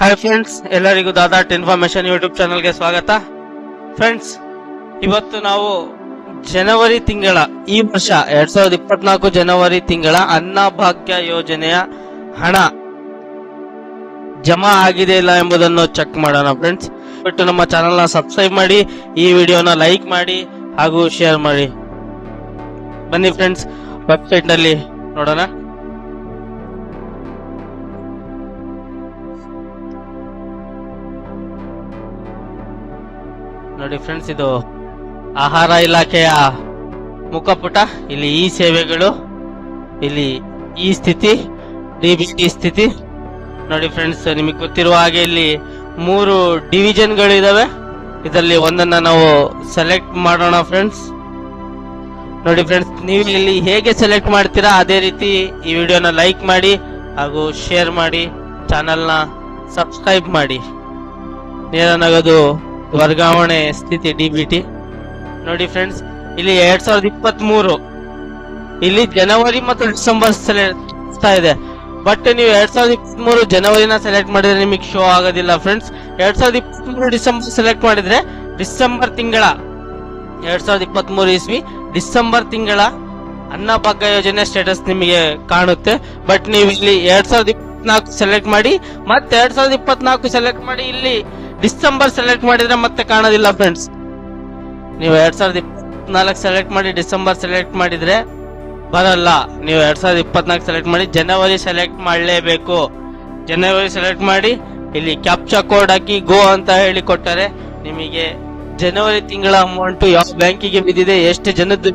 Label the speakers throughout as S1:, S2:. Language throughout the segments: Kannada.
S1: ಹಾಯ್ ಫ್ರೆಂಡ್ಸ್, ಎಲ್ಲರಿಗೂ ದಾದಾಟ್ ಇನ್ಫಾರ್ಮೇಶನ್ ಯೂಟ್ಯೂಬ್ ಚಾನಲ್ಗೆ ಸ್ವಾಗತ. ಫ್ರೆಂಡ್ಸ್, ಇವತ್ತು ನಾವು ಜನವರಿ ತಿಂಗಳ ಈ ವರ್ಷ 2024 ಜನವರಿ ತಿಂಗಳ ಅನ್ನಭಾಗ್ಯ ಯೋಜನೆಯ ಹಣ ಜಮಾ ಆಗಿದೆ ಇಲ್ಲ ಎಂಬುದನ್ನು ಚೆಕ್ ಮಾಡೋಣ. ಫ್ರೆಂಡ್ಸ್, ಬಿಟ್ಟು ನಮ್ಮ ಚಾನಲ್ನ ಸಬ್ಸ್ಕ್ರೈಬ್ ಮಾಡಿ, ಈ ವಿಡಿಯೋನ ಲೈಕ್ ಮಾಡಿ ಹಾಗೂ ಶೇರ್ ಮಾಡಿ. ಬನ್ನಿ ಫ್ರೆಂಡ್ಸ್, ವೆಬ್ಸೈಟ್ ನಲ್ಲಿ ನೋಡೋಣ. ನೋಡಿ ಫ್ರೆಂಡ್ಸ್, ಇದು ಆಹಾರ ಇಲಾಖೆಯ ಮುಖಪುಟ. ಇಲ್ಲಿ ಈ ಸೇವೆಗಳು, ಇಲ್ಲಿ ಈ ಸ್ಥಿತಿ, ಡಿಬಿಟಿ ಸ್ಥಿತಿ. ನೋಡಿ ಫ್ರೆಂಡ್ಸ್, ನಿಮಗೆ ಗೊತ್ತಿರುವ ಹಾಗೆ ಇಲ್ಲಿ 3 ಡಿವಿಷನ್ಗಳು ಇದಾವೆ. ಇದರಲ್ಲಿ ಒಂದನ್ನ ನಾವು ಸೆಲೆಕ್ಟ್ ಮಾಡೋಣ. ಫ್ರೆಂಡ್ಸ್ ನೋಡಿ ಫ್ರೆಂಡ್ಸ್, ನೀವು ಇಲ್ಲಿ ಹೇಗೆ ಸೆಲೆಕ್ಟ್ ಮಾಡ್ತೀರಾ ಅದೇ ರೀತಿ ಈ ವಿಡಿಯೋನ ಲೈಕ್ ಮಾಡಿ ಹಾಗೂ ಶೇರ್ ಮಾಡಿ, ಚಾನಲ್ನ ಸಬ್ಸ್ಕ್ರೈಬ್ ಮಾಡಿ. ನೇರ ನಗದು ವರ್ಗಾವಣೆ ಸ್ಥಿತಿ ಡಿಬಿಟಿ. ನೋಡಿ ಫ್ರೆಂಡ್ಸ್, ಇಲ್ಲಿ 2023 ಇಲ್ಲಿ ಜನವರಿ ಮತ್ತು ಡಿಸೆಂಬರ್ ಸೆಲೆಕ್ಟ್ ಇದೆ. ಬಟ್ ನೀವು 2023 ಜನವರಿನ ಸೆಲೆಕ್ಟ್ ಮಾಡಿದ್ರೆ ನಿಮಗೆ ಶೋ ಆಗೋದಿಲ್ಲ. ಫ್ರೆಂಡ್ಸ್, 2023 ಡಿಸೆಂಬರ್ ಸೆಲೆಕ್ಟ್ ಮಾಡಿದ್ರೆ ಡಿಸೆಂಬರ್ ತಿಂಗಳ 2023 ಇಸ್ವಿ ಡಿಸೆಂಬರ್ ತಿಂಗಳ ಅನ್ನಭಾಗ್ಯ ಯೋಜನೆ ಸ್ಟೇಟಸ್ ನಿಮಗೆ ಕಾಣುತ್ತೆ. ಬಟ್ ನೀವು ಇಲ್ಲಿ 2024 ಸೆಲೆಕ್ಟ್ ಮಾಡಿ ಮತ್ತೆ 2024 ಸೆಲೆಕ್ಟ್ ಮಾಡಿ ಇಲ್ಲಿ ಡಿಸೆಂಬರ್ ಸೆಲೆಕ್ಟ್ ಮಾಡಿದ್ರೆ ಮತ್ತೆ ಕಾಣೋದಿಲ್ಲ. ಫ್ರೆಂಡ್ಸ್, ನೀವು 2024 ಸೆಲೆಕ್ಟ್ ಮಾಡಿ ಡಿಸೆಂಬರ್ ಸೆಲೆಕ್ಟ್ ಮಾಡಿದ್ರೆ ಬರಲ್ಲ. ನೀವು 2024 ಸೆಲೆಕ್ಟ್ ಮಾಡಿ ಜನವರಿ ಸೆಲೆಕ್ಟ್ ಮಾಡಲೇಬೇಕು. ಜನವರಿ ಸೆಲೆಕ್ಟ್ ಮಾಡಿ ಇಲ್ಲಿ ಕ್ಯಾಪ್ಚಾ ಕೋಡ್ ಹಾಕಿ ಗೋ ಅಂತ ಹೇಳಿ ಕೊಟ್ಟರೆ ನಿಮಗೆ ಜನವರಿ ತಿಂಗಳ ಅಮೌಂಟ್ ಯಾವ ಬ್ಯಾಂಕಿಗೆ ಬಿದ್ದಿದೆ, ಎಷ್ಟು ಜನದ್ದು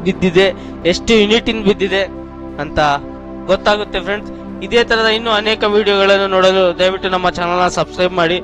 S1: ಬಿದ್ದಿದೆ, ಎಷ್ಟು ಯೂನಿಟ್ ಇನ್ ಬಿದ್ದಿದೆ ಅಂತ ಗೊತ್ತಾಗುತ್ತೆ. ಫ್ರೆಂಡ್ಸ್, ಇದೇ ತರದ ಇನ್ನೂ ಅನೇಕ ವಿಡಿಯೋಗಳನ್ನು ನೋಡಲು ದಯವಿಟ್ಟು ನಮ್ಮ ಚಾನಲ್ನ ಸಬ್ಸ್ಕ್ರೈಬ್ ಮಾಡಿ.